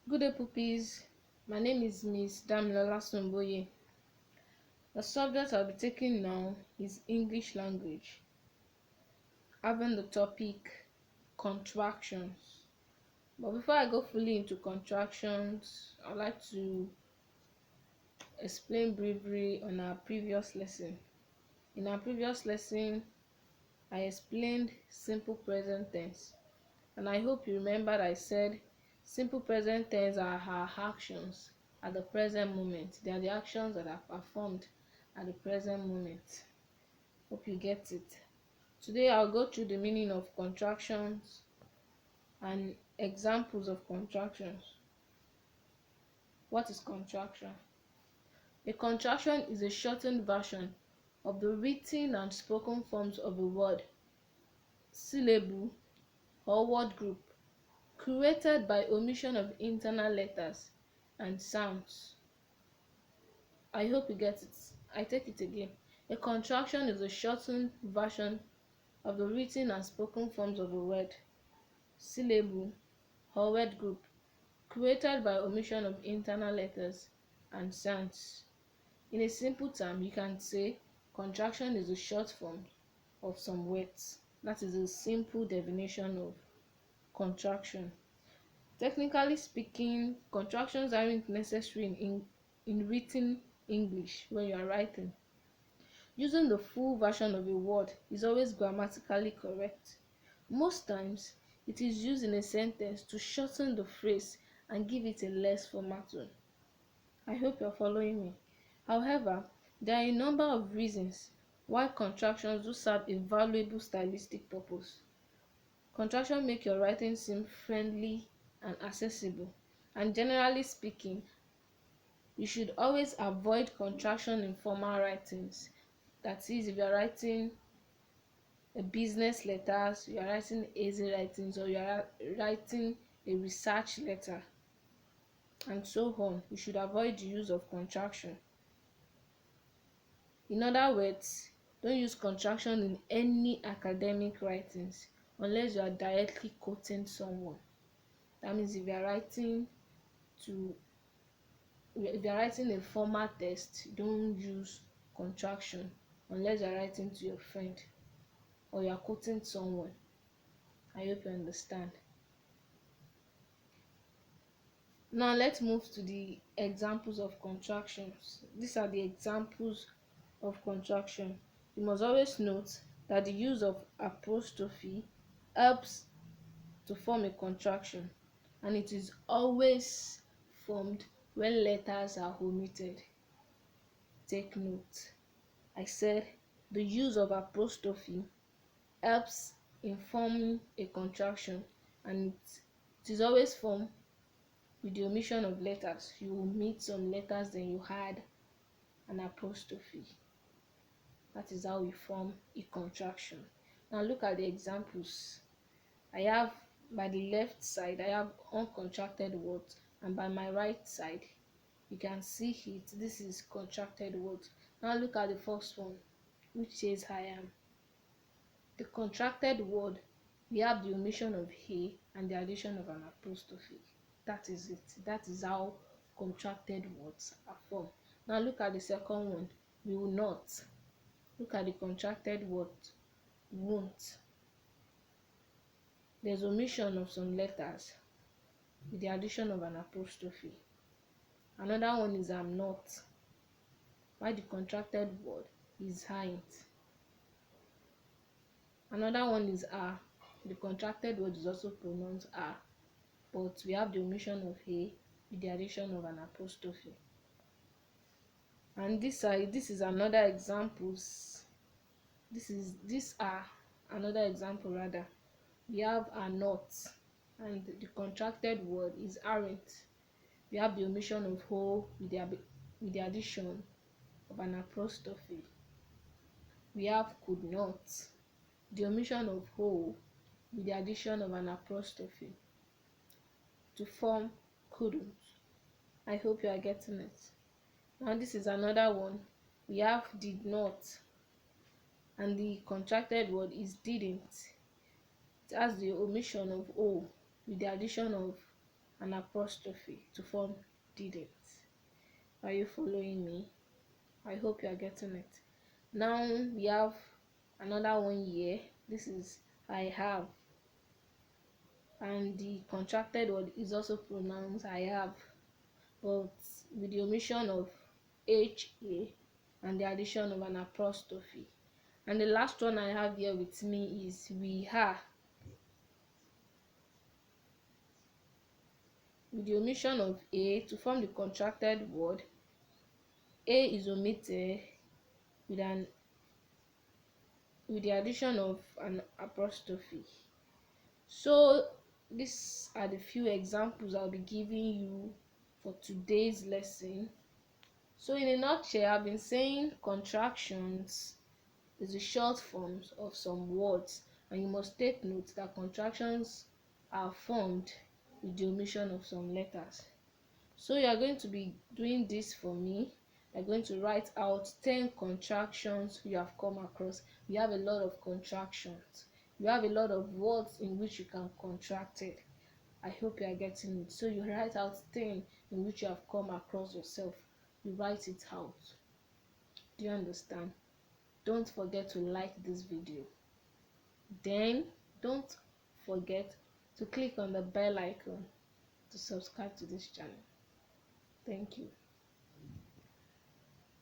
Good day, puppies. My name is Miss Damilola Somboye. The subject I'll be taking now is English language, having the topic contractions. But before I go fully into contractions, I'd like to explain briefly on our previous lesson. In our previous lesson, I explained simple present tense, and I hope you remembered I said simple present tense are our actions at the present moment. They are the actions that are performed at the present moment. Hope you get it. Today I'll go through the meaning of contractions and examples of contractions. What is contraction? A contraction is a shortened version of the written and spoken forms of a word, syllable, or word group created by omission of internal letters and sounds. I hope you get it. I take it again. A contraction is a shortened version of the written and spoken forms of a word, syllable, or word group created by omission of internal letters and sounds. In a simple term, you can say contraction is a short form of some words. That is a simple definition of contraction. Technically speaking, contractions aren't necessary in written English when you are writing. Using the full version of a word is always grammatically correct. Most times, it is used in a sentence to shorten the phrase and give it a less formal tone. I hope you're following me. However, there are a number of reasons why contractions do serve a valuable stylistic purpose. Contractions make your writing seem friendly and accessible, and generally speaking, you should always avoid contraction in formal writings. That is, if you are writing a business letters, you are writing easy writings, or you are writing a research letter, and so on, you should avoid the use of contraction. In other words, don't use contraction in any academic writings unless you are directly quoting someone. That means to if you are writing a formal text, don't use contraction unless you are writing to your friend or you are quoting someone. I hope you understand. Now let's move to the examples of contractions. These are the examples of contraction. You must always note that the use of apostrophe helps to form a contraction, and it is always formed when letters are omitted. Take note. I said the use of apostrophe helps in forming a contraction, and it is always formed with the omission of letters. You omit some letters, then you add an apostrophe. That is how we form a contraction. Now look at the examples. I have by the left side, I have uncontracted words, and by my right side, you can see it. This is contracted words. Now look at the first one, which says I am. The contracted word, we have the omission of he and the addition of an apostrophe. That is it. That is how contracted words are formed. Now look at the second one, we will not. Look at the contracted word, won't. There's omission of some letters with the addition of an apostrophe. Another one is I'm not. Why the contracted word is ain't. Another one is are. The contracted word is also pronounced are, but we have the omission of a with the addition of an apostrophe. And this is another examples. These are another example rather. We have are not, and the contracted word is aren't. We have the omission of o with the addition of an apostrophe. We have could not, the omission of o with the addition of an apostrophe to form couldn't. I hope you are getting it. Now this is another one. We have did not, and the contracted word is didn't. It has the omission of o with the addition of an apostrophe to form didn't. Are you following me? I hope you are getting it. Now we have another one here. This is I have, and the contracted word is also pronounced I have, but with the omission of HA and the addition of an apostrophe. And the last one I have here with me is we are, with the omission of A to form the contracted word. A is omitted with the addition of an apostrophe. So these are the few examples I'll be giving you for today's lesson. So in a nutshell, I've been saying contractions is the short forms of some words, and you must take note that contractions are formed with the omission of some letters. So you are going to be doing this for me. You're going to write out 10 contractions you have come across. You have a lot of contractions. You have a lot of words in which you can contract it. I hope you are getting it. So you write out 10 in which you have come across yourself. You write it out. Do you understand? Don't forget to like this video. Then don't forget to click on the bell icon to subscribe to this channel. Thank you.